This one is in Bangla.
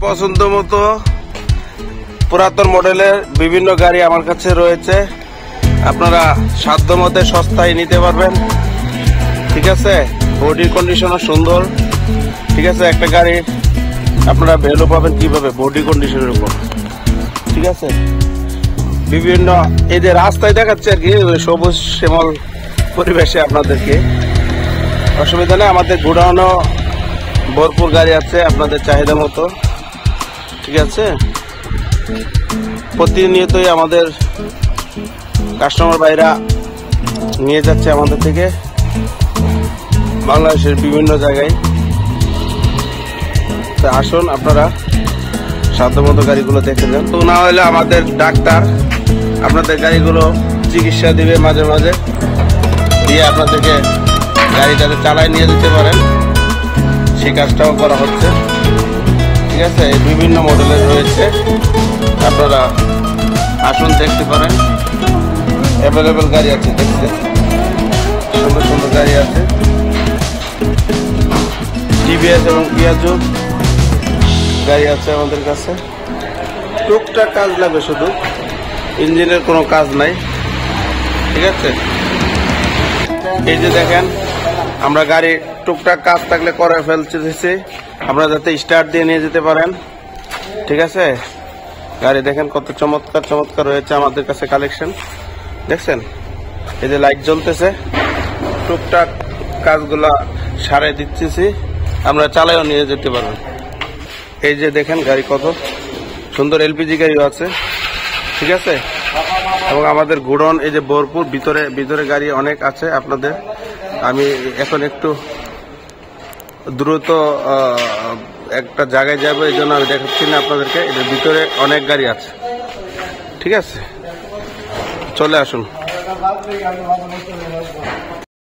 পছন্দ মতো পুরাতন মডেলের বিভিন্ন গাড়ি আমার কাছে রয়েছে। আপনারা সাধ্য মতে সস্তায় নিতে পারবেন। ঠিক আছে, বডির কন্ডিশনও সুন্দর। ঠিক আছে, একটা গাড়ির আপনারা ভ্যালু পাবেন কিভাবে? বডি কন্ডিশনের উপর। ঠিক আছে, বিভিন্ন এই যে রাস্তায় দেখাচ্ছে আর কি সবুজ শ্যামল পরিবেশে আপনাদেরকে, অসুবিধা নেই। আমাদের গোডাউনও ভরপুর গাড়ি আছে আপনাদের চাহিদা মতো। ঠিক আছে, প্রতিনিয়তই আমাদের কাস্টমার ভাইরা নিয়ে যাচ্ছে আমাদের থেকে বাংলাদেশের বিভিন্ন জায়গায়। তো আসুন আপনারা সাধ্যমতো গাড়িগুলো দেখে যান। তো না হলে আমাদের ডাক্তার আপনাদের গাড়িগুলো চিকিৎসা দিবে মাঝে মাঝে, দিয়ে আপনাদেরকে গাড়িটাতে চালায় নিয়ে যেতে পারেন, সেই কাজটাও করা হচ্ছে। ঠিক আছে, বিভিন্ন মডেলের রয়েছে, আপনারা আসুন দেখতে পারেন। অ্যাভেলেবেল গাড়ি আছে, দেখতে সুন্দর সুন্দর গাড়ি আছে। টিভিএস এবং পিয়াজো গাড়ি আছে আমাদের কাছে। টুকটাক কাজ লাগবে, শুধু ইঞ্জিনের কোনো কাজ নাই। ঠিক আছে, এই যে দেখেন আমরা গাড়ি টুকটাক কাজ থাকলে করে ফেলতেছি, আপনারা যাতে স্টার্ট দিয়ে নিয়ে যেতে পারেন। ঠিক আছে, গাড়ি দেখেন কত চমৎকার চমৎকার রয়েছে আমাদের কাছে কালেকশন। দেখছেন, এই যে লাইট জ্বলতেছে, টুকটাক কাজগুলা সারাই দিচ্ছি, আমরা চালাইও নিয়ে যেতে পারবেন। এই যে দেখেন গাড়ি কত সুন্দর, এলপিজি গাড়িও আছে। ঠিক আছে, এবং আমাদের গোডাউন এই যে ভরপুর, ভিতরে ভিতরে গাড়ি অনেক আছে আপনাদের। আমি এখন একটু দ্রুত একটা জায়গায় যাবো, এই জন্য আমি দেখাচ্ছি না আপনাদেরকে। এদের ভিতরে অনেক গাড়ি আছে। ঠিক আছে, চলে আসুন।